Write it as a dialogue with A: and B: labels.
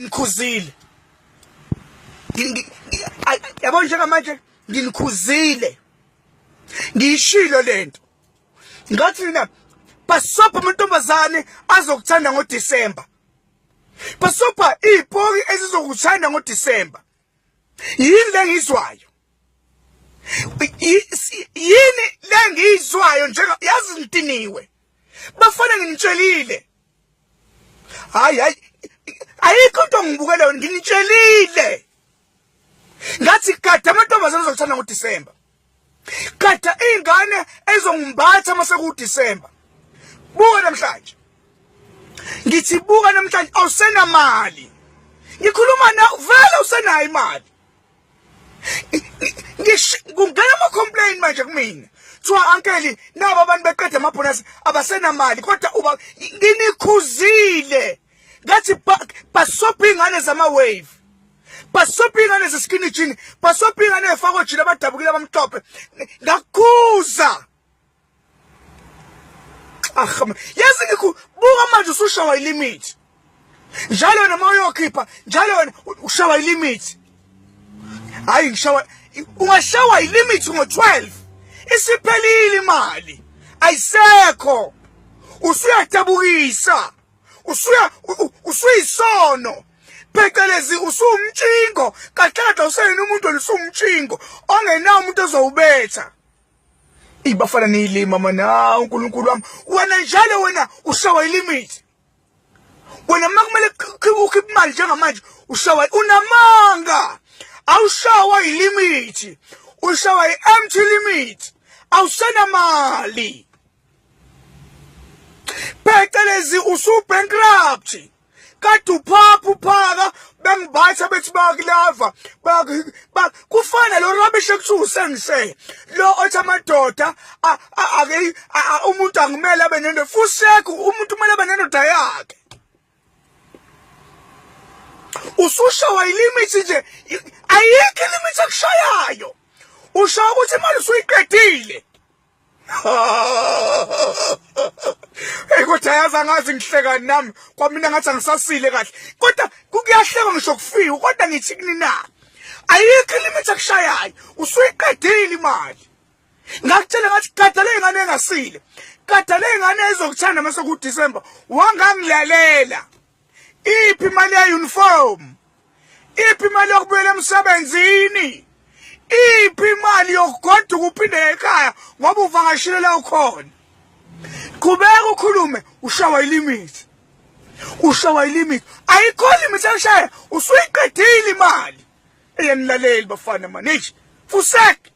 A: ngikhuzile yabona njengamanje nginikhuzile ngiyishilo lento ngathi mina basopha amantombazane azokuthanda ngoDisemba basopha ipoki ezizokuthanda ngoDisemba yini lengizwayo yini lengizwayo njenga yazi ngitiniwe bafana nginitshelile hayi ayikho into ngibukela wena nginitshelile ngathi kade amantombazane azokuthanda ngoDisemba kade ingane ezongimbatha mase kuDisemba buka namhlanje ngithi buka namhlanje awusenamali ngikhuluma nawe vele usenayo imali kungena ama-complaint manje kumina kuthiwa ankeli nabo abantu beqeda amabhonasi abasenamali kodwa uba nginikhuzile ngathi basopha iy'ngane zama-wave basopha iy'ngane zeskinny jean basopha iy'ngane ey'fakwa ojini abadabukile abamhlophe ngakukhuza yazi buka manje usushawa ilimithi njalo wena uma uyokhipha njalo wena ushawa ilimithi hayi ngishawa ungashawa ilimithi ngo-12 isiphelile imali ayisekho usuyadabukisa usuyisono phecelezi usumtshingo kahlekadla useyena umuntu olusumtshingo ongenawo umuntu ozowubetha ibafana niyilima mana uNkulunkulu wami wena njalo wena ushawa ilimithi wena makumele ukhiphe imali njengamanje ushawa unamanga awushawa ilimithi ushawa i-empty limit awusenamali phecelezi usu-bankrupt kade uphaka bengibatha bethi bayakulava kufana lo rubbish ekuthiwa usengise lo othi amadoda umuntu angimele abe nendoda fusekho umuntu kumele abe nendoda yakhe usushawa ilimithi nje ayikho ilimithi akushayayo ushawa ukuthi imali usuyiqedile hey kodwa yazi angazi ngihleka nami kwamina ngathi angisasile kahle kodwa kuyahleka ngisho kufika kodwa ngithi kini na ayikho ilimithi akushayayo usuyiqedile imali ngakutshela ngathi gada le ngane engasile gada le ngane ezokuthanda mase kuDisemba wangangilalela iphi imali ye-uniform iphi imali yokubuyela emsebenzini iphi imali yokugoduka uphinde ekhaya ngoba uvakashile la ukhona qhubeka ukhulume ushawa ilimithi ayikho limit akushaya usuyiqedile imali eyenilaleli bafana manishi fusek